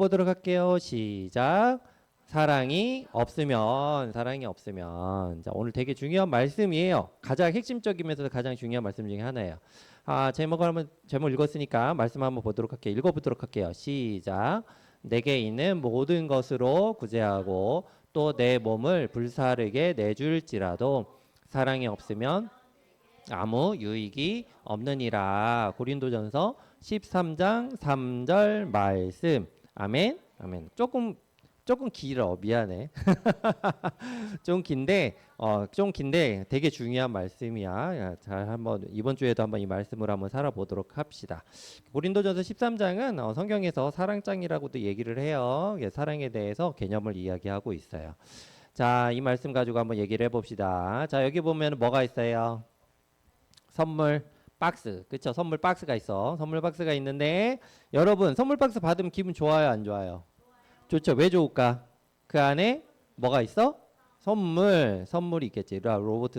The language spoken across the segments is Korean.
보도록 할게요. 시작. 사랑이 없으면 자, 오늘 되게 중요한 말씀이에요. 가장 핵심적이면서도 가장 중요한 말씀 중에 하나예요. 제목 읽었으니까 말씀 한번 보도록 할게요. 읽어보도록 할게요. 시작. 내게 있는 모든 것으로 구제하고 또 내 몸을 불사르게 내줄지라도 사랑이 없으면 아무 유익이 없느니라. 고린도전서 13장 3절 말씀. 아멘. 아멘. 조금 길어. 미안해. 좀 긴데 되게 중요한 말씀이야. 잘 한번 이번 주에도 한번 이 말씀을 한번 살아보도록 합시다. 고린도전서 13장은 성경에서 사랑장이라고도 얘기를 해요. 사랑에 대해서 개념을 이야기하고 있어요. 자, 이 말씀 가지고 한번 얘기를 해봅시다. 자, 여기 보면 뭐가 있어요? 선물 박스. 그쵸? 선물 박스가 있어. 선물 박스가 있는데 여러분 선물 박스 받으면 기분 좋아요, 안 좋아요? 좋죠. 왜 좋을까? 그 안에 뭐가 있어? 선물이 있겠지. 로봇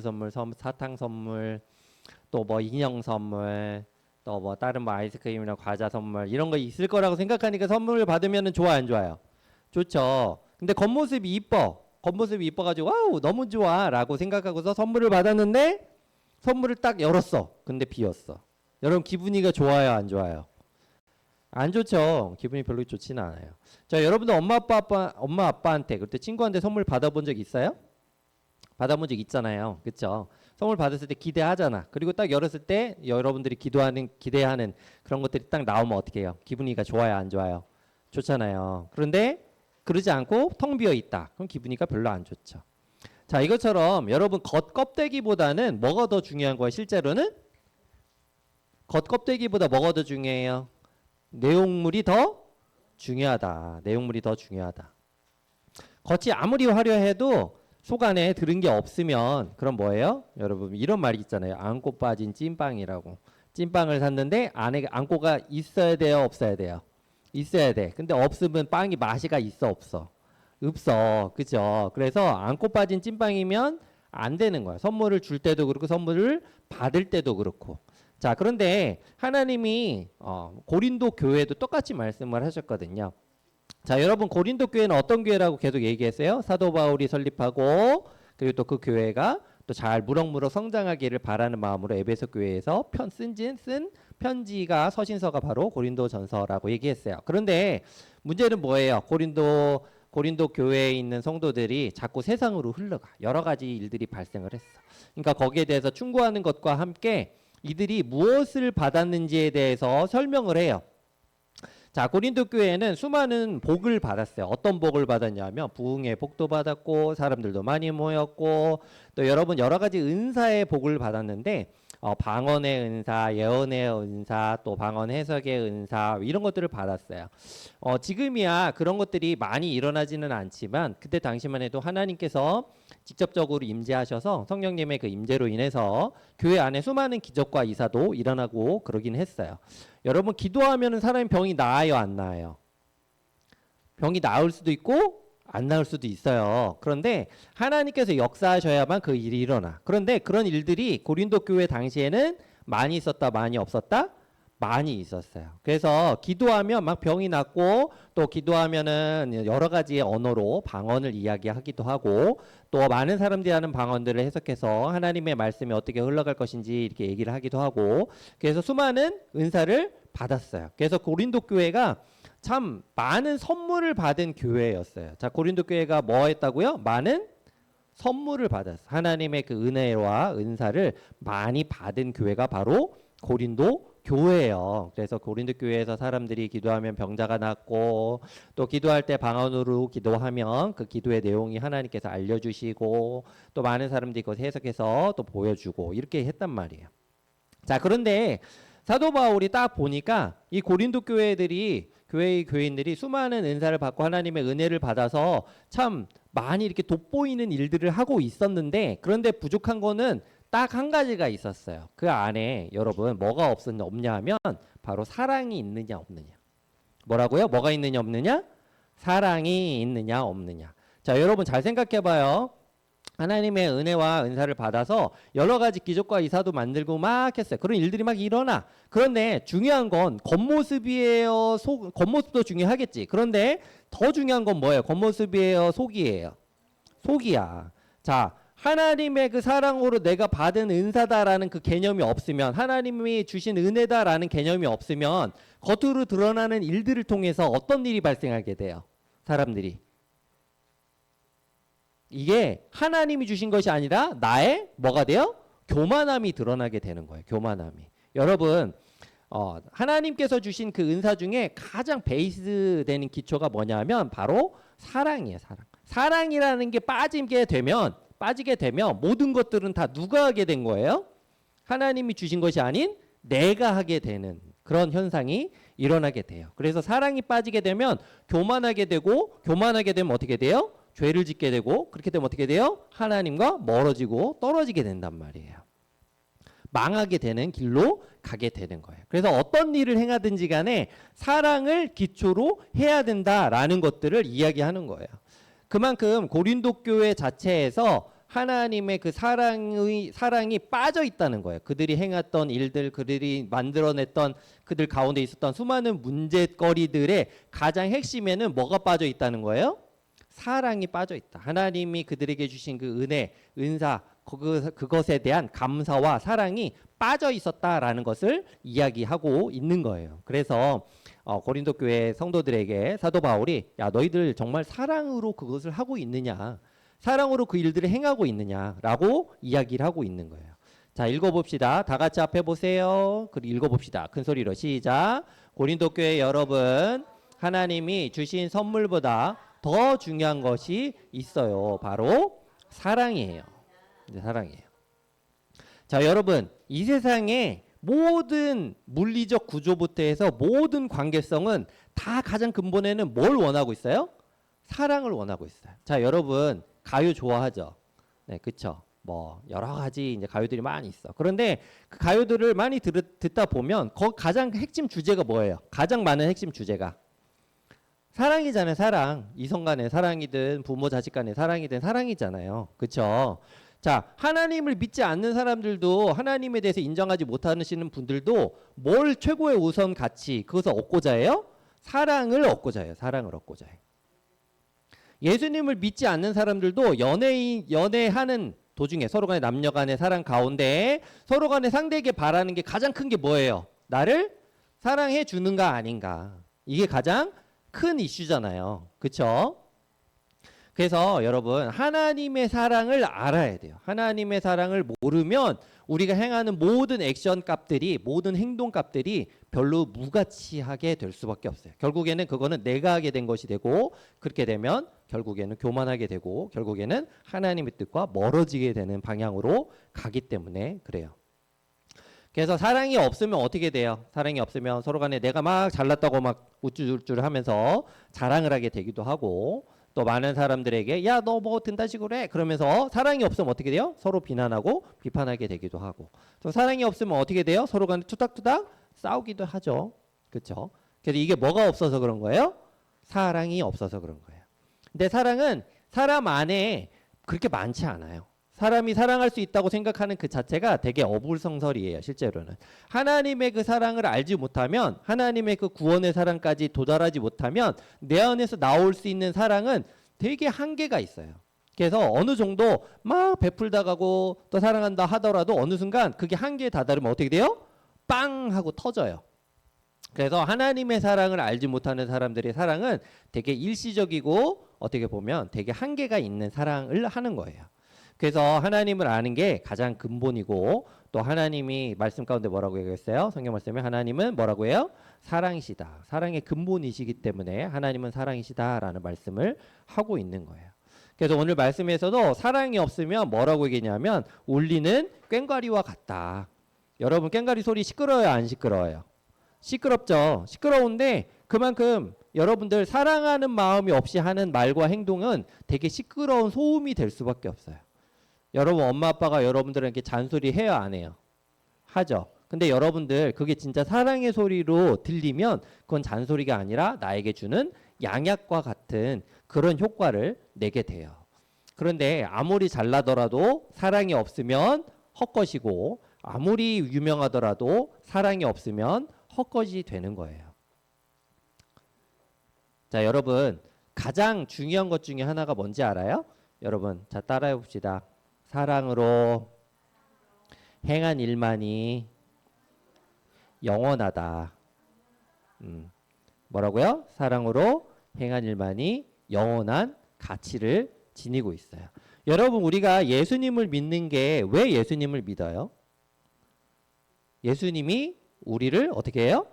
선물, 사탕 선물, 또 뭐 인형 선물, 또 뭐 다른 뭐 아이스크림이나 과자 선물 이런 거 있을 거라고 생각하니까 선물을 받으면 좋아, 안 좋아요? 좋죠. 근데 겉모습이 이뻐가지고 와우 너무 좋아라고 생각하고서 선물을 받았는데 선물을 딱 열었어. 근데 비었어. 여러분 기분이가 좋아요, 안 좋아요? 안 좋죠. 기분이 별로 좋지는 않아요. 자, 여러분들 엄마 아빠한테 그때 친구한테 선물 받아본 적 있어요? 받아본 적 있잖아요. 그렇죠? 선물 받았을 때 기대하잖아. 그리고 딱 열었을 때 여러분들이 기대하는 그런 것들이 딱 나오면 어떻게 해요? 기분이가 좋아요, 안 좋아요? 좋잖아요. 그런데 그러지 않고 텅 비어 있다. 그럼 기분이가 별로 안 좋죠. 자, 이것처럼 여러분 겉껍데기보다는 뭐가 더 중요한 거예요? 실제로는 겉껍데기보다 뭐가 더 중요해요? 내용물이 더 중요하다. 내용물이 더 중요하다. 겉이 아무리 화려해도 속 안에 들은 게 없으면 그럼 뭐예요? 여러분 이런 말이 있잖아요. 안고 빠진 찐빵이라고. 찐빵을 샀는데 안에 안고가 있어야 돼요? 없어야 돼요? 있어야 돼. 근데 없으면 빵이 맛이가 있어? 없어? 없어. 그죠? 그래서 안고 빠진 찐빵이면 안 되는 거야. 선물을 줄 때도 그렇고 선물을 받을 때도 그렇고. 자, 그런데 하나님이 고린도 교회도 똑같이 말씀을 하셨거든요. 자, 여러분 고린도 교회는 어떤 교회라고 계속 얘기했어요? 사도 바울이 설립하고 그리고 또 그 교회가 또 잘 무럭무럭 성장하기를 바라는 마음으로 에베소 교회에서 쓴 편지가 서신서가 바로 고린도전서라고 얘기했어요. 그런데 문제는 뭐예요? 고린도 교회에 있는 성도들이 자꾸 세상으로 흘러가. 여러 가지 일들이 발생을 했어. 그러니까 거기에 대해서 충고하는 것과 함께 이들이 무엇을 받았는지에 대해서 설명을 해요. 자, 고린도 교회는 수많은 복을 받았어요. 어떤 복을 받았냐면 부흥의 복도 받았고 사람들도 많이 모였고 또 여러분 여러 가지 은사의 복을 받았는데 방언의 은사, 예언의 은사, 또 방언 해석의 은사 이런 것들을 받았어요. 지금이야 그런 것들이 많이 일어나지는 않지만 그때 당시만 해도 하나님께서 직접적으로 임재하셔서 성령님의 그 임재로 인해서 교회 안에 수많은 기적과 이사도 일어나고 그러긴 했어요. 여러분 기도하면 사람이 병이 나아요, 안 나아요? 병이 나을 수도 있고 안 나을 수도 있어요. 그런데 하나님께서 역사하셔야만 그 일이 일어나. 그런데 그런 일들이 고린도 교회 당시에는 많이 있었다, 많이 없었다? 많이 있었어요. 그래서 기도하면 막 병이 낫고 또 기도하면은 여러 가지의 언어로 방언을 이야기하기도 하고 또 많은 사람들이 하는 방언들을 해석해서 하나님의 말씀이 어떻게 흘러갈 것인지 이렇게 얘기를 하기도 하고 그래서 수많은 은사를 받았어요. 그래서 고린도 교회가 참 많은 선물을 받은 교회였어요. 자, 고린도 교회가 뭐 했다고요? 많은 선물을 받았어요. 하나님의 그 은혜와 은사를 많이 받은 교회가 바로 고린도 교회예요. 그래서 고린도 교회에서 사람들이 기도하면 병자가 낫고 또 기도할 때 방언으로 기도하면 그 기도의 내용이 하나님께서 알려주시고 또 많은 사람들이 그것 해석해서 또 보여주고 이렇게 했단 말이에요. 자, 그런데 사도 바울이 딱 보니까 이 고린도 교회의 교인들이 수많은 은사를 받고 하나님의 은혜를 받아서 참 많이 이렇게 돋보이는 일들을 하고 있었는데 그런데 부족한 거는 딱 한 가지가 있었어요. 그 안에 여러분 뭐가 없냐 하면 바로 사랑이 있느냐 없느냐. 뭐라고요? 뭐가 있느냐 없느냐? 사랑이 있느냐 없느냐. 자, 여러분 잘 생각해 봐요. 하나님의 은혜와 은사를 받아서 여러 가지 기적과 이사도 만들고 막 했어요. 그런 일들이 막 일어나. 그런데 중요한 건 겉모습이에요? 겉모습도 중요하겠지. 그런데 더 중요한 건 뭐예요? 겉모습이에요? 속이에요? 속이야. 자, 하나님의 그 사랑으로 내가 받은 은사다라는 그 개념이 없으면, 하나님이 주신 은혜다라는 개념이 없으면 겉으로 드러나는 일들을 통해서 어떤 일이 발생하게 돼요? 사람들이. 이게 하나님이 주신 것이 아니라 나의 뭐가 돼요? 교만함이 드러나게 되는 거예요. 교만함이. 여러분, 하나님께서 주신 그 은사 중에 가장 베이스 되는 기초가 뭐냐면 바로 사랑이에요. 사랑. 사랑이라는 게 빠지게 되면 모든 것들은 다 누가 하게 된 거예요? 하나님이 주신 것이 아닌 내가 하게 되는 그런 현상이 일어나게 돼요. 그래서 사랑이 빠지게 되면 교만하게 되고, 교만하게 되면 어떻게 돼요? 죄를 짓게 되고, 그렇게 되면 어떻게 돼요? 하나님과 멀어지고 떨어지게 된단 말이에요. 망하게 되는 길로 가게 되는 거예요. 그래서 어떤 일을 행하든지 간에 사랑을 기초로 해야 된다라는 것들을 이야기하는 거예요. 그만큼 고린도 교회 자체에서 하나님의 그 사랑이 빠져 있다는 거예요. 그들이 행했던 일들, 그들이 만들어냈던 그들 가운데 있었던 수많은 문제거리들의 가장 핵심에는 뭐가 빠져 있다는 거예요? 사랑이 빠져 있다. 하나님이 그들에게 주신 그 은혜, 은사, 그것에 대한 감사와 사랑이 빠져 있었다라는 것을 이야기하고 있는 거예요. 그래서 고린도 교회 성도들에게 사도 바울이 야, 너희들 정말 사랑으로 그것을 하고 있느냐, 사랑으로 그 일들을 행하고 있느냐라고 이야기를 하고 있는 거예요. 자, 읽어봅시다. 다 같이 앞에 보세요. 그리고 읽어봅시다. 큰 소리로 시작. 고린도 교회 여러분, 하나님이 주신 선물보다 더 중요한 것이 있어요. 바로 사랑이에요. 사랑이에요. 자, 여러분, 이 세상의 모든 물리적 구조부터 해서 모든 관계성은 다 가장 근본에는 뭘 원하고 있어요? 사랑을 원하고 있어요. 자, 여러분, 가요 좋아하죠? 네, 그쵸? 뭐 여러 가지 이제 가요들이 많이 있어. 그런데 그 가요들을 많이 듣다 보면 가장 핵심 주제가 뭐예요? 가장 많은 핵심 주제가 사랑이잖아요. 사랑. 이성 간의 사랑이든 부모 자식 간의 사랑이든 사랑이잖아요. 그렇죠? 자, 하나님을 믿지 않는 사람들도, 하나님에 대해서 인정하지 못하시는 분들도 뭘 최고의 우선 가치, 그것을 얻고자 해요? 사랑을 얻고자 해요. 사랑을 얻고자 해요. 예수님을 믿지 않는 사람들도 연애하는 도중에 서로 간의 남녀 간의 사랑 가운데 서로 간의 상대에게 바라는 게 가장 큰 게 뭐예요? 나를 사랑해 주는가 아닌가. 이게 가장 큰 이슈잖아요. 그렇죠? 그래서 여러분, 하나님의 사랑을 알아야 돼요. 하나님의 사랑을 모르면 우리가 행하는 모든 액션 값들이, 모든 행동 값들이 별로 무가치하게 될 수밖에 없어요. 결국에는 그거는 내가 하게 된 것이 되고, 그렇게 되면 결국에는 교만하게 되고, 결국에는 하나님의 뜻과 멀어지게 되는 방향으로 가기 때문에 그래요. 그래서 사랑이 없으면 어떻게 돼요? 사랑이 없으면 서로 간에 내가 막 잘났다고 막 우쭐쭈쭈 하면서 자랑을 하게 되기도 하고, 또 많은 사람들에게 야, 너 뭐 든다식으로 해, 그러면서 사랑이 없으면 어떻게 돼요? 서로 비난하고 비판하게 되기도 하고, 또 사랑이 없으면 어떻게 돼요? 서로 간에 투닥투닥 싸우기도 하죠. 그렇죠? 그래서 이게 뭐가 없어서 그런 거예요? 사랑이 없어서 그런 거예요. 근데 사랑은 사람 안에 그렇게 많지 않아요. 사람이 사랑할 수 있다고 생각하는 그 자체가 되게 어불성설이에요. 실제로는 하나님의 그 사랑을 알지 못하면, 하나님의 그 구원의 사랑까지 도달하지 못하면 내 안에서 나올 수 있는 사랑은 되게 한계가 있어요. 그래서 어느 정도 막 베풀다 가고 또 사랑한다 하더라도 어느 순간 그게 한계에 다다르면 어떻게 돼요? 빵 하고 터져요. 그래서 하나님의 사랑을 알지 못하는 사람들의 사랑은 되게 일시적이고 어떻게 보면 되게 한계가 있는 사랑을 하는 거예요. 그래서 하나님을 아는 게 가장 근본이고, 또 하나님이 말씀 가운데 뭐라고 얘기했어요? 성경 말씀에 하나님은 뭐라고 해요? 사랑이시다. 사랑의 근본이시기 때문에 하나님은 사랑이시다라는 말씀을 하고 있는 거예요. 그래서 오늘 말씀에서도 사랑이 없으면 뭐라고 얘기냐면 울리는 꽹과리와 같다. 여러분, 꽹과리 소리 시끄러워요, 안 시끄러워요? 시끄럽죠. 시끄러운데 그만큼 여러분들 사랑하는 마음이 없이 하는 말과 행동은 되게 시끄러운 소음이 될 수밖에 없어요. 여러분, 엄마 아빠가 여러분들에게 잔소리 해요, 안 해요? 하죠. 근데 여러분들 그게 진짜 사랑의 소리로 들리면 그건 잔소리가 아니라 나에게 주는 양약과 같은 그런 효과를 내게 돼요. 그런데 아무리 잘나더라도 사랑이 없으면 헛것이고 아무리 유명하더라도 사랑이 없으면 헛것이 되는 거예요. 자, 여러분 가장 중요한 것 중에 하나가 뭔지 알아요? 여러분 자 따라해 봅시다. 사랑으로 행한 일만이 영원하다. 뭐라고요? 사랑으로 행한 일만이 영원한 가치를 지니고 있어요. 여러분 우리가 예수님을 믿는 게 왜 예수님을 믿어요? 예수님이 우리를 어떻게 해요?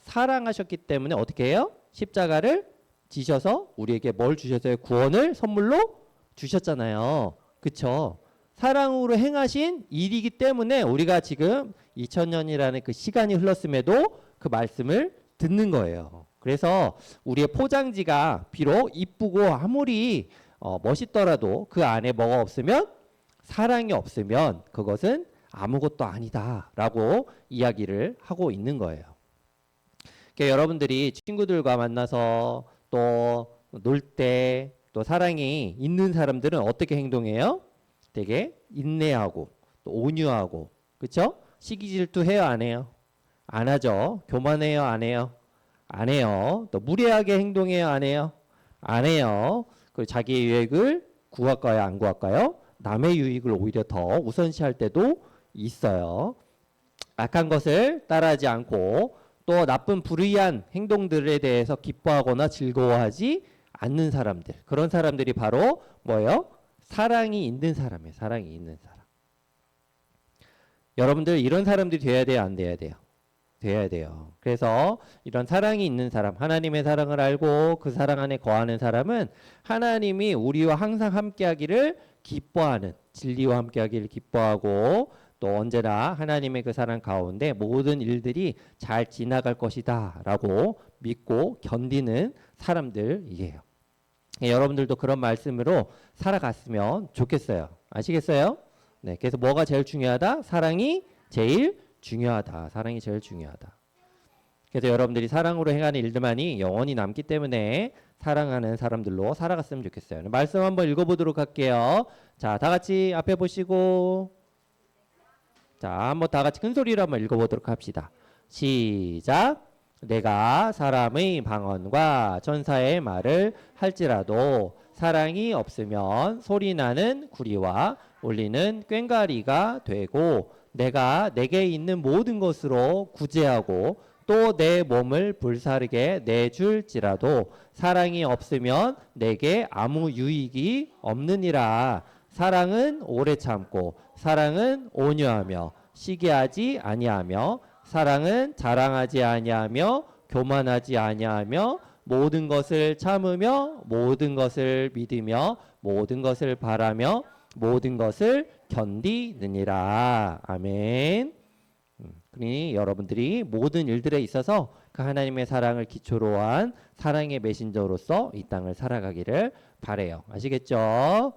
사랑하셨기 때문에 어떻게 해요? 십자가를 지셔서 우리에게 뭘 주셨어요? 구원을 선물로 주셨잖아요. 그쵸? 사랑으로 행하신 일이기 때문에 우리가 지금 2000년이라는 그 시간이 흘렀음에도 그 말씀을 듣는 거예요. 그래서 우리의 포장지가 비록 이쁘고 아무리 멋있더라도 그 안에 뭐가 없으면 사랑이 없으면 그것은 아무것도 아니다라고 이야기를 하고 있는 거예요. 그러니까 여러분들이 친구들과 만나서 또 놀 때 또 사랑이 있는 사람들은 어떻게 행동해요? 되게 인내하고 또 온유하고 그렇죠? 시기 질투해요 안 해요? 안 하죠. 교만해요 안 해요? 안 해요. 또 무례하게 행동해요 안 해요? 안 해요. 그 자기의 유익을 구할까요 안 구할까요? 남의 유익을 오히려 더 우선시할 때도 있어요. 악한 것을 따라하지 않고 또 나쁜 불의한 행동들에 대해서 기뻐하거나 즐거워하지 않는 사람들. 그런 사람들이 바로 뭐예요? 사랑이 있는 사람이에요. 사랑이 있는 사람. 여러분들 이런 사람들이 돼야 돼요? 안 돼야 돼요? 돼야 돼요. 그래서 이런 사랑이 있는 사람, 하나님의 사랑을 알고 그 사랑 안에 거하는 사람은 하나님이 우리와 항상 함께하기를 기뻐하는, 진리와 함께하기를 기뻐하고 또 언제나 하나님의 그 사랑 가운데 모든 일들이 잘 지나갈 것이다 라고 믿고 견디는 사람들이에요. 여러분들도 그런 말씀으로 살아갔으면 좋겠어요. 아시겠어요? 네, 그래서 뭐가 제일 중요하다? 사랑이 제일 중요하다. 사랑이 제일 중요하다. 그래서 여러분들이 사랑으로 행하는 일들만이 영원히 남기 때문에 사랑하는 사람들로 살아갔으면 좋겠어요. 말씀 한번 읽어보도록 할게요. 자, 다 같이 앞에 보시고 자, 한번 다 같이 큰 소리로 한번 읽어보도록 합시다. 시작. 내가 사람의 방언과 천사의 말을 할지라도 사랑이 없으면 소리나는 구리와 울리는 꽹과리가 되고 내가 내게 있는 모든 것으로 구제하고 또 내 몸을 불사르게 내줄지라도 사랑이 없으면 내게 아무 유익이 없느니라. 사랑은 오래 참고 사랑은 온유하며 시기하지 아니하며 사랑은 자랑하지 아니하며 교만하지 아니하며 모든 것을 참으며 모든 것을 믿으며 모든 것을 바라며 모든 것을 견디느니라. 아멘. 그러니 여러분들이 모든 일들에 있어서 그 하나님의 사랑을 기초로 한 사랑의 메신저로서 이 땅을 살아가기를 바래요. 아시겠죠?